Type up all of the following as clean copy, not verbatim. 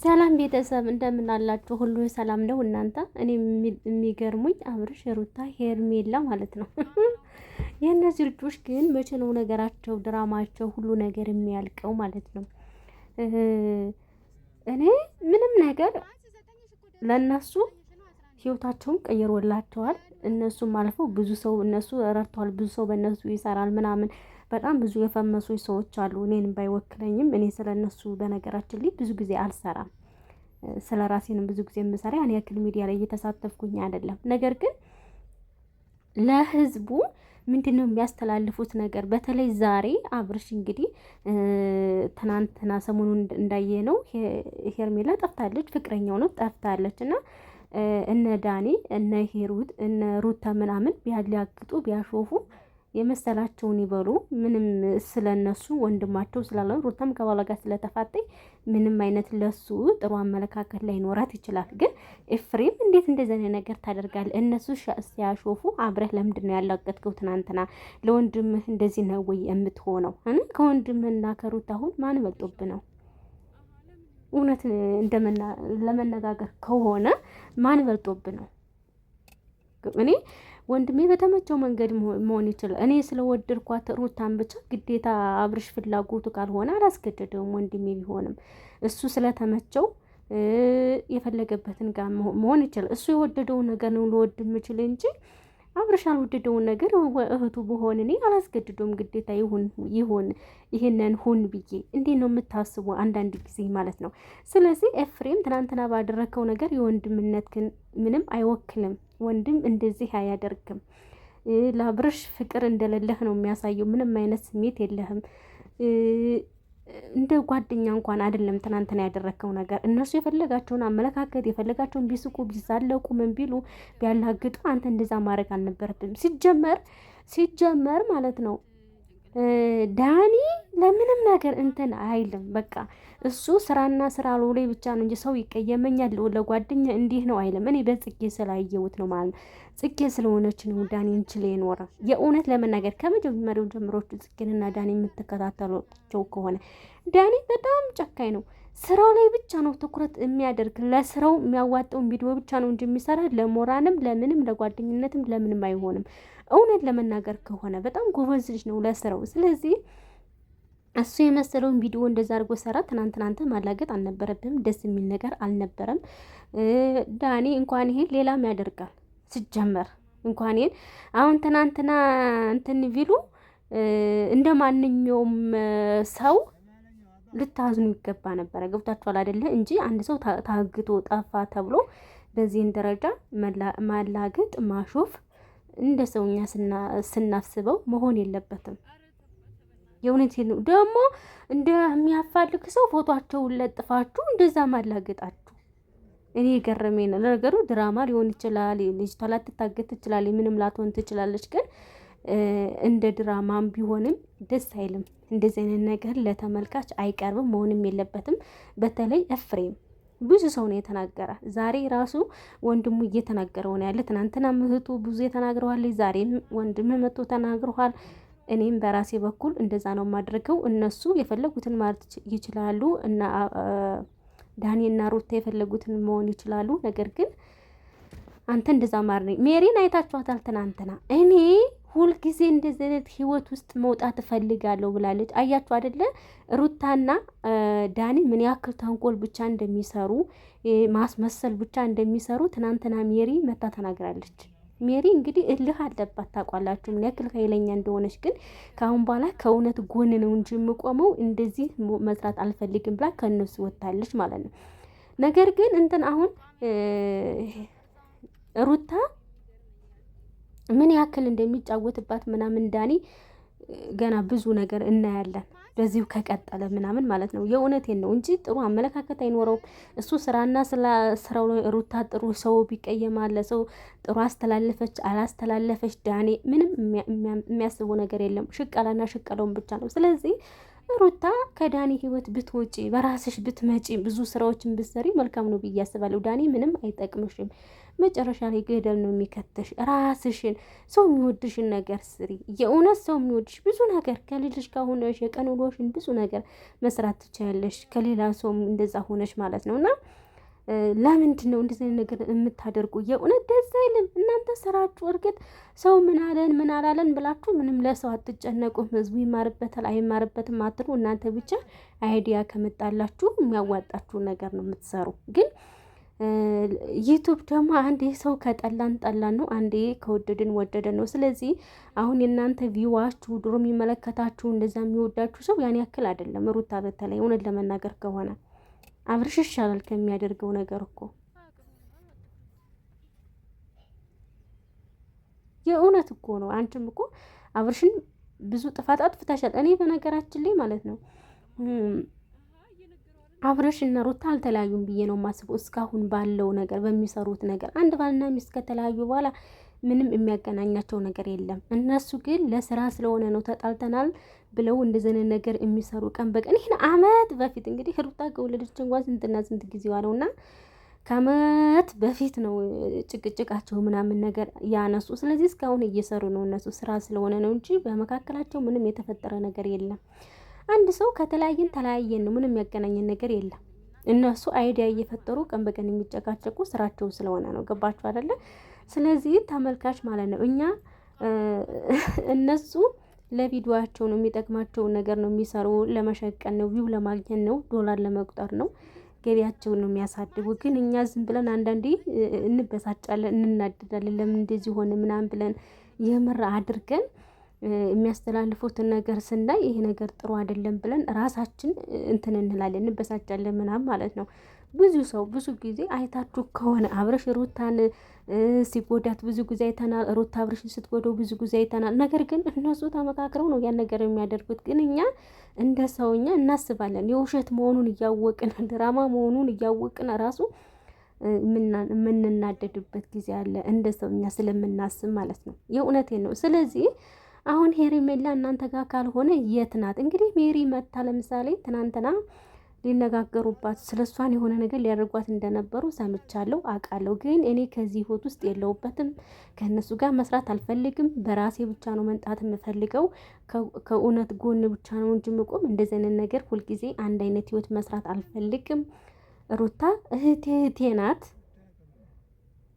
ሰላም ቤተሰብ እንደምን አላችሁ? ሁሉ ሰላም ነው እናንተ? እኔ የሚገርሙኝ አብርሽ፣ ሩታ፣ ሄርሜላ ማለት ነው። የእነዚህ ልጆች ግን መቼ ነው ነገራቸው፣ ድራማቸው፣ ሁሉ ነገር የሚያልቀው ማለት ነው? እኔ ምንም ነገር ለእነሱ ህይወታቸውን ቀይሮላቸዋል። እነሱም አልፈው ብዙ ሰው እነሱ ረድተዋል። ብዙ ሰው በእነሱ ይሰራል ምናምን በጣም ብዙ የፈመሱ ሰዎች አሉ። እኔንም ባይወክለኝም እኔ ስለ እነሱ በነገራችን ላይ ብዙ ጊዜ አልሰራም። ስለ ራሴንም ብዙ ጊዜ የምሰራ ያን ያክል ሚዲያ ላይ እየተሳተፍኩኝ አይደለም። ነገር ግን ለህዝቡ ምንድነው የሚያስተላልፉት ነገር? በተለይ ዛሬ አብርሽ እንግዲህ ትናንትና ሰሞኑን እንዳየነው ሄርሜላ ጠፍታለች፣ ፍቅረኛው ነው ጠፍታለች እና እነ ዳኒ እነ ሂሩት እነ ሩታ ምናምን ቢያላግጡ ቢያሾፉ የመሰላቸውን ይበሉ። ምንም ስለነሱ ወንድማቸው ስላለ ሩታም ከባሏ ጋር ስለተፋጠኝ ምንም አይነት ለሱ ጥሩ አመለካከት ላይኖራት ይችላል። ግን ኤፍሬም እንዴት እንደዚህ አይነት ነገር ታደርጋለህ? እነሱ ሲያሾፉ አብረህ ለምንድን ነው ያላገጥከው? ትናንትና ለወንድምህ እንደዚህ ነው ወይ የምትሆነው? ከወንድምህና ከሩታ አሁን ማን በልጦብ ነው? እውነት ለመነጋገር ከሆነ ማን በልጦብ ነው? እኔ ወንድሜ በተመቸው መንገድ መሆን ይችላል። እኔ ስለወደድኳት ሩታን ብቻ ግዴታ አብርሽ ፍላጎቱ ካልሆነ አላስገደደውም። ወንድሜ ቢሆንም እሱ ስለተመቸው የፈለገበትን ጋር መሆን ይችላል። እሱ የወደደውን ነገር ነው ልወድ የምችል እንጂ አብርሽ ያልወደደውን ነገር እህቱ በሆን እኔ አላስገድደውም። ግዴታ ይሁን ይሄንን ሁን ብዬ እንዴት ነው የምታስቡ? አንዳንድ ጊዜ ማለት ነው። ስለዚህ ኤፍሬም ትናንትና ባደረከው ነገር የወንድምነት ግን ምንም አይወክልም። ወንድም እንደዚህ አያደርግም። ለአብርሽ ፍቅር እንደሌለህ ነው የሚያሳየው። ምንም አይነት ስሜት የለህም። እንደ ጓደኛ እንኳን አይደለም ትናንትና ያደረከው ነገር። እነሱ የፈለጋቸውን አመለካከት የፈለጋቸውን ቢስቁ ቢሳለቁ ምን ቢሉ ቢያላግጡ አንተ እንደዛ ማድረግ አልነበረብም። ሲጀመር ማለት ነው ዳኒ ለምንም ነገር እንትን አይልም። በቃ እሱ ስራና ስራ ላይ ብቻ ነው እንጂ ሰው ይቀየመኛል ለጓደኛ እንዲህ ነው አይልም። እኔ በጽጌ ስላየሁት ነው ማለት ነው። ጽጌ ስለሆነች ነው ዳኒ እንችል የኖረ። የእውነት ለመናገር ከመጀመሪያው ጀምሮቹ ጽጌንና ዳኒ የምትከታተሏቸው ከሆነ ዳኒ በጣም ጨካኝ ነው። ስራው ላይ ብቻ ነው ትኩረት የሚያደርግ። ለስራው የሚያዋጣውን ቪዲዮ ብቻ ነው እንጂ የሚሰራ ለሞራንም ለምንም ለጓደኝነትም ለምንም አይሆንም። እውነት ለመናገር ከሆነ በጣም ጎበዝ ልጅ ነው ለስራው። ስለዚህ እሱ የመሰለውን ቪዲዮ እንደዛ አድርጎ ሰራ። ትናንትናንተ ማላገጥ አልነበረብም። ደስ የሚል ነገር አልነበረም። ዳኒ እንኳን ይሄን ሌላም ያደርጋል። ሲጀመር እንኳን ይሄን አሁን ትናንትና እንትን ቢሉ እንደ ማንኛውም ሰው ልታዝኑ ይገባ ነበረ። ገብታችኋል አይደለ? እንጂ አንድ ሰው ታግቶ ጠፋ ተብሎ በዚህን ደረጃ ማላገጥ ማሾፍ እንደ ሰውኛ ስናስበው መሆን የለበትም። የእውነት ነው። ደግሞ እንደሚያፋልግ ሰው ፎቶአቸውን ለጥፋችሁ እንደዛ ማላገጣችሁ እኔ የገረመኝ ነው። ለነገሩ ድራማ ሊሆን ይችላል። ልጅቷ ላትታገት ትችላለች፣ ምንም ላትሆን ትችላለች። ግን እንደ ድራማም ቢሆንም ደስ አይልም። እንደዚህ አይነት ነገር ለተመልካች አይቀርብም፣ መሆንም የለበትም። በተለይ ኤፍሬም ብዙ ሰው ነው የተናገረ። ዛሬ ራሱ ወንድሙ እየተናገረው ነው ያለ። ትናንትና እህቱ ብዙ የተናግረዋል። ዛሬም ወንድም መጥቶ ተናግረዋል። እኔም በራሴ በኩል እንደዛ ነው የማድርገው። እነሱ የፈለጉትን ማለት ይችላሉ እና ዳኒ እና ሩታ የፈለጉትን መሆን ይችላሉ። ነገር ግን አንተ እንደዛ ማድረግ ሜሪን አይታችኋታል ትናንትና። እኔ ሁልጊዜ እንደዚህ አይነት ህይወት ውስጥ መውጣት እፈልጋለሁ ብላለች። አያችሁ አይደለ? ሩታና ዳኒ ምን ያክል ተንኮል ብቻ እንደሚሰሩ ማስመሰል ብቻ እንደሚሰሩ ትናንትና ሜሪ መታ ተናግራለች። ሜሪ እንግዲህ እልህ አለባት ታውቃላችሁ፣ ምን ያክል ኃይለኛ እንደሆነች። ግን ከአሁን በኋላ ከእውነት ጎን ነው እንጂ የምቆመው እንደዚህ መስራት አልፈልግም ብላ ከእነሱ ወጥታለች ማለት ነው። ነገር ግን እንትን አሁን ሩታ ምን ያክል እንደሚጫወትባት ምናምን ዳኒ ገና ብዙ ነገር እናያለን። በዚሁ ከቀጠለ ምናምን ማለት ነው። የእውነቴን ነው እንጂ ጥሩ አመለካከት አይኖረውም እሱ ስራና ስራው ሩታ ጥሩ ሰው ቢቀየማለ ሰው ጥሩ አስተላለፈች አላስተላለፈች ዳኒ ምንም የሚያስበው ነገር የለም። ሽቀላና ሽቀለውን ብቻ ነው። ስለዚህ ሩታ ከዳኒ ህይወት ብትወጪ በራስሽ ብትመጪ ብዙ ስራዎችን ብትሰሪ መልካም ነው ብዬ አስባለሁ። ዳኒ ምንም አይጠቅምሽም። መጨረሻ ላይ ገደል ነው የሚከተሽ። ራስሽን ሰው የሚወድሽን ነገር ስሪ። የእውነት ሰው የሚወድሽ ብዙ ነገር ከልጅሽ ጋር ሆነሽ የቀን ውሎሽን ብዙ ነገር መስራት ትችያለሽ፣ ከሌላ ሰውም እንደዛ ሆነሽ ማለት ነው። እና ለምንድን ነው እንደዚህ ነገር የምታደርጉ? የእውነት ደስ አይልም። እናንተ ስራችሁ እርግጥ ሰው ምን አለን ምን አላለን ብላችሁ ምንም ለሰው አትጨነቁም። ህዝቡ ይማርበታል አይማርበትም አትሉ። እናንተ ብቻ አይዲያ ከመጣላችሁ የሚያዋጣችሁ ነገር ነው የምትሰሩ። ግን ዩቱብ ደግሞ አንዴ ሰው ከጠላን ጠላን ነው፣ አንዴ ከወደድን ወደደን ነው። ስለዚህ አሁን የእናንተ ቪዋችሁ ድሮ የሚመለከታችሁ እንደዛ የሚወዳችሁ ሰው ያን ያክል አይደለም። ሩታ በተለይ እውነት ለመናገር ከሆነ አብርሽ ይሻላል ከሚያደርገው ነገር እኮ የእውነት እኮ ነው። አንቺም እኮ አብርሽን ብዙ ጥፋት አጥፍተሻል። እኔ በነገራችን ላይ ማለት ነው አብርሽ እና ሩታ አልተለያዩም ብዬ ነው የማስበው። እስካሁን ባለው ነገር በሚሰሩት ነገር አንድ ባልና ሚስት ከተለያዩ በኋላ ምንም የሚያገናኛቸው ነገር የለም። እነሱ ግን ለስራ ስለሆነ ነው ተጣልተናል ብለው እንደዘነ ነገር የሚሰሩ ቀን በቀን። ይህን አመት በፊት እንግዲህ ሩታ ከወለደች እንኳን ስንትና ስንት ጊዜዋ ነው እና ከአመት በፊት ነው ጭቅጭቃቸው ምናምን ነገር ያነሱ። ስለዚህ እስካሁን እየሰሩ ነው እነሱ ስራ ስለሆነ ነው እንጂ በመካከላቸው ምንም የተፈጠረ ነገር የለም። አንድ ሰው ከተለያየን ተለያየን ነው፣ ምንም ያገናኘን ነገር የለም። እነሱ አይዲያ እየፈጠሩ ቀን በቀን የሚጨቃጨቁ ስራቸው ስለሆነ ነው። ገባችሁ አይደለ? ስለዚህ ተመልካች ማለት ነው እኛ እነሱ ለቪዲዮአቸው ነው የሚጠቅማቸውን ነገር ነው የሚሰሩ፣ ለመሸቀን ነው፣ ቪው ለማግኘት ነው፣ ዶላር ለመቁጠር ነው፣ ገቢያቸውን ነው የሚያሳድጉ። ግን እኛ ዝም ብለን አንዳንዴ እንበሳጫለን፣ እንናደዳለን። ለምን እንደዚህ ሆነ ምናምን ብለን የምር አድርገን የሚያስተላልፉትን ነገር ስናይ ይሄ ነገር ጥሩ አይደለም ብለን ራሳችን እንትን እንላለን፣ እንበሳጫለን ምናምን ማለት ነው። ብዙ ሰው ብዙ ጊዜ አይታችሁ ከሆነ አብርሽ ሩታን ሲጎዳት ብዙ ጊዜ አይተናል። ሩታ አብርሽን ስትጎዳው ብዙ ጊዜ አይተናል። ነገር ግን እነሱ ተመካክረው ነው ያን ነገር የሚያደርጉት። ግን እኛ እንደ ሰውኛ እናስባለን፣ የውሸት መሆኑን እያወቅን ድራማ መሆኑን እያወቅን ራሱ የምንናደድበት ጊዜ አለ፣ እንደ ሰውኛ ስለምናስብ ማለት ነው። የእውነቴን ነው። ስለዚህ አሁን ሄርሜላ እናንተ ጋር ካልሆነ የት ናት? እንግዲህ ሜሪ መታ ለምሳሌ ትናንትና ሊነጋገሩባት ስለሷን የሆነ ነገር ሊያደርጓት እንደነበሩ ሰምቻለሁ፣ አውቃለሁ። ግን እኔ ከዚህ ህይወት ውስጥ የለውበትም። ከእነሱ ጋር መስራት አልፈልግም። በራሴ ብቻ ነው መንጣት የምፈልገው። ከእውነት ጎን ብቻ ነው እንጂ ምቆም። እንደዚህ አይነት ነገር ሁልጊዜ አንድ አይነት ህይወት መስራት አልፈልግም። ሩታ እህቴ ናት።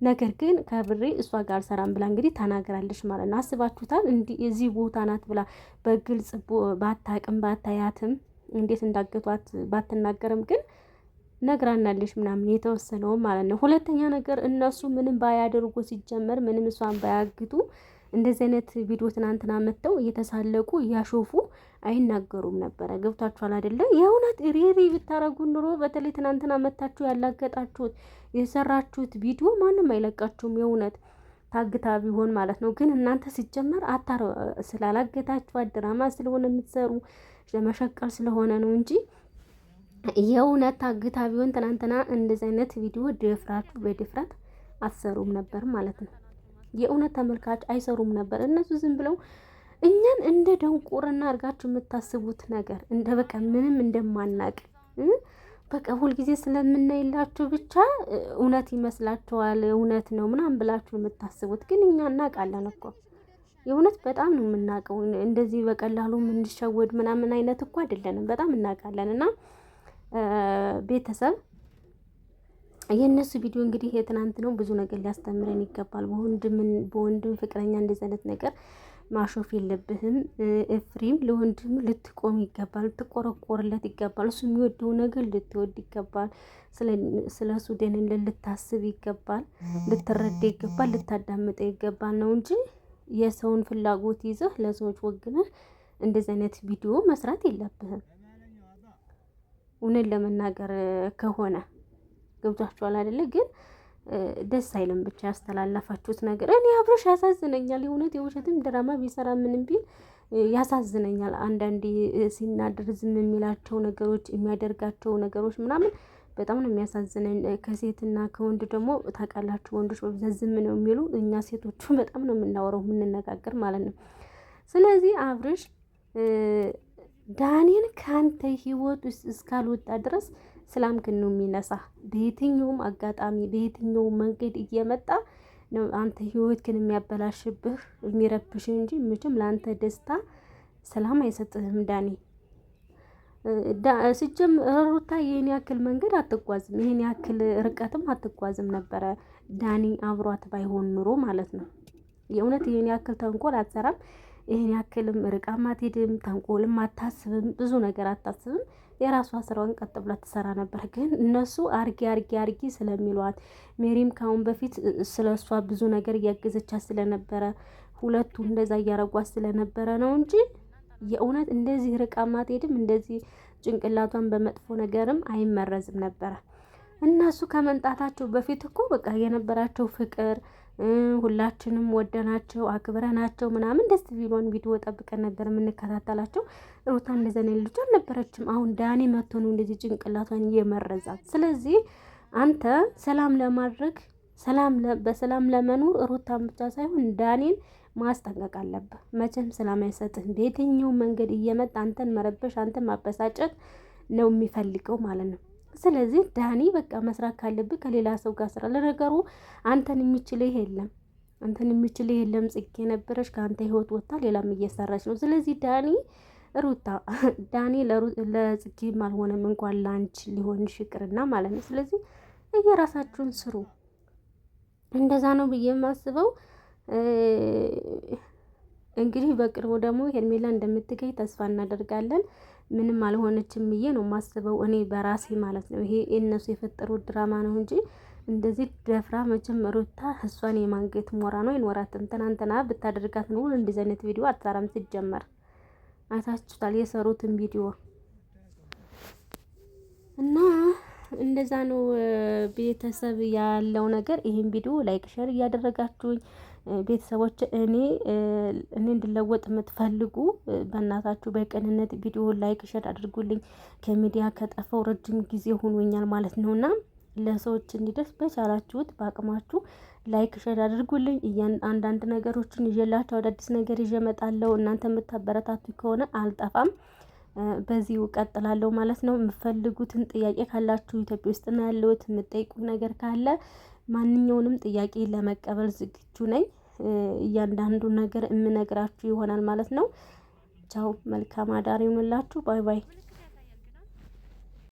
ነገር ግን ከብሬ እሷ ጋር ሰራም ብላ እንግዲህ ተናግራለች ማለት ነው። አስባችሁታል? እንዲህ እዚህ ቦታ ናት ብላ በግልጽ ባታቅም ባታያትም እንዴት እንዳገቷት ባትናገርም ግን ነግራናለች ምናምን የተወሰነው ማለት ነው። ሁለተኛ ነገር እነሱ ምንም ባያደርጉ ሲጀመር ምንም እሷን ባያግቱ እንደዚህ አይነት ቪዲዮ ትናንትና መጥተው እየተሳለቁ እያሾፉ አይናገሩም ነበረ። ገብታችኋል አይደለ? የእውነት ሪሪ ብታረጉ ኑሮ በተለይ ትናንትና መታችሁ ያላገጣችሁት የሰራችሁት ቪዲዮ ማንም አይለቃችሁም። የእውነት ታግታ ቢሆን ማለት ነው። ግን እናንተ ሲጀመር ስላላገታችሁ ድራማ ስለሆነ የምትሰሩ ለመሸቀል ስለሆነ ነው እንጂ የእውነት ታግታ ቢሆን ትናንትና እንደዚህ አይነት ቪዲዮ ድፍራችሁ በድፍረት አትሰሩም ነበር ማለት ነው። የእውነት ተመልካች አይሰሩም ነበር። እነሱ ዝም ብለው እኛን እንደ ደንቆርና አድርጋችሁ የምታስቡት ነገር እንደ በቃ ምንም እንደማናቅ በቃ ሁልጊዜ ስለምናይላችሁ ብቻ እውነት ይመስላችኋል። እውነት ነው ምናምን ብላችሁ የምታስቡት ግን እኛ እናውቃለን እኮ የእውነት በጣም ነው የምናውቀው። እንደዚህ በቀላሉ የምንሸወድ ምናምን አይነት እኮ አይደለንም። በጣም እናውቃለን። እና ቤተሰብ የእነሱ ቪዲዮ እንግዲህ የትናንት ነው። ብዙ ነገር ሊያስተምረን ይገባል። በወንድም ፍቅረኛ እንደዚህ አይነት ነገር ማሾፍ የለብህም። ኤፍሬም ለወንድም ልትቆም ይገባል፣ ልትቆረቆርለት ይገባል። እሱ የሚወደው ነገር ልትወድ ይገባል። ስለ እሱ ደህንነት ልታስብ ይገባል፣ ልትረዳ ይገባል፣ ልታዳምጠ ይገባል ነው እንጂ የሰውን ፍላጎት ይዘህ ለሰዎች ወግነህ እንደዚህ አይነት ቪዲዮ መስራት የለብህም። እውነት ለመናገር ከሆነ ገብቷችኋል አይደለ? ግን ደስ አይልም ብቻ ያስተላለፋችሁት ነገር። እኔ አብርሽ ያሳዝነኛል። የእውነት የውሸትም ድራማ ቢሰራ ምንም ቢል ያሳዝነኛል። አንዳንዴ ሲናደር ዝም የሚላቸው ነገሮች፣ የሚያደርጋቸው ነገሮች ምናምን በጣም ነው የሚያሳዝነኝ። ከሴትና ከወንድ ደግሞ ታውቃላችሁ፣ ወንዶች በብዛት ዝም ነው የሚሉ፣ እኛ ሴቶቹ በጣም ነው የምናወራው የምንነጋገር ማለት ነው። ስለዚህ አብርሽ ዳኒን ከአንተ ህይወት ውስጥ እስካልወጣ ድረስ ሰላም ግን ነው የሚነሳ። በየትኛውም አጋጣሚ በየትኛውም መንገድ እየመጣ ነው አንተ ህይወትህን የሚያበላሽብህ የሚረብሽ እንጂ መቼም ለአንተ ደስታ ሰላም አይሰጥህም ዳኒ። ሩታ ይህን ያክል መንገድ አትጓዝም፣ ይህን ያክል ርቀትም አትጓዝም ነበረ ዳኒ አብሯት ባይሆን ኑሮ ማለት ነው። የእውነት ይህን ያክል ተንኮል አትሰራም፣ ይህን ያክልም ርቃም አትሄድም፣ ተንኮልም አታስብም፣ ብዙ ነገር አታስብም። የራሷ ስራዋን ቀጥ ብላ ትሰራ ነበር። ግን እነሱ አርጊ አርጊ አርጊ ስለሚሏት ሜሪም ካሁን በፊት ስለ እሷ ብዙ ነገር እያገዘቻት ስለነበረ ሁለቱ እንደዛ እያረጓት ስለነበረ ነው እንጂ የእውነት እንደዚህ ርቃም አትሄድም፣ እንደዚህ ጭንቅላቷን በመጥፎ ነገርም አይመረዝም ነበረ። እነሱ ከመምጣታቸው በፊት እኮ በቃ የነበራቸው ፍቅር ሁላችንም ወደናቸው አክብረናቸው ምናምን ደስ ቢሎን ቪዲዮ ጠብቀን ነበር የምንከታተላቸው። ሩታ እንደዛ ነው ልጅ አልነበረችም። አሁን ዳኒ መጥቶ ነው እንደዚህ ጭንቅላቷን እየመረዛት። ስለዚህ አንተ ሰላም ለማድረግ በሰላም ለመኖር ሩታን ብቻ ሳይሆን ዳኒን ማስጠንቀቅ አለብህ። መቼም ሰላም አይሰጥህም። በየትኛው መንገድ እየመጣ አንተን መረበሽ፣ አንተን ማበሳጨት ነው የሚፈልገው ማለት ነው። ስለዚህ ዳኒ በቃ መስራት ካለብህ ከሌላ ሰው ጋር ስራ። ለነገሩ አንተን የሚችልህ የለም፣ አንተን የሚችልህ የለም። ጽጌ ነበረች ከአንተ ህይወት ወጥታ ሌላም እየሰራች ነው። ስለዚህ ዳኒ ለጽጌም አልሆነም እንኳን ላንች ሊሆንሽ ይቅርና ማለት ነው። ስለዚህ እየራሳችሁን ስሩ። እንደዛ ነው ብዬ የማስበው። እንግዲህ በቅርቡ ደግሞ ሄርሜላ እንደምትገኝ ተስፋ እናደርጋለን። ምንም አልሆነችም ብዬ ነው የማስበው እኔ በራሴ ማለት ነው። ይሄ እነሱ የፈጠሩት ድራማ ነው እንጂ እንደዚህ ደፍራ መቼም ሩታ እሷን የማንገት ሞራ ነው አይኖራትም። ትናንትና ብታደርጋት ነው እንደዚህ አይነት ቪዲዮ አትሰራም። ሲጀመር አይታችሁታል የሰሩትን ቪዲዮ እና እንደዛ ነው ቤተሰብ ያለው ነገር። ይህን ቪዲዮ ላይክ ሸር እያደረጋችሁኝ ቤተሰቦች እኔ እንድለወጥ የምትፈልጉ በእናታችሁ በቅንነት ቪዲዮ ላይክ ሸር አድርጉልኝ። ከሚዲያ ከጠፋው ረጅም ጊዜ ሆኖኛል ማለት ነውና ለሰዎች እንዲደርስ በቻላችሁት በአቅማችሁ ላይክ ሸር አድርጉልኝ። አንዳንድ ነገሮችን ይዤላችሁ አዳዲስ ነገር ይዤ እመጣለሁ። እናንተ የምታበረታቱ ከሆነ አልጠፋም። በዚሁ ቀጥላለሁ ማለት ነው። የምትፈልጉትን ጥያቄ ካላችሁ ኢትዮጵያ ውስጥ ነው ያለሁት። የምትጠይቁት ነገር ካለ ማንኛውንም ጥያቄ ለመቀበል ዝግጁ ነኝ። እያንዳንዱ ነገር የምነግራችሁ ይሆናል ማለት ነው። ቻው፣ መልካም አዳር ይሁንላችሁ። ባይ ባይ።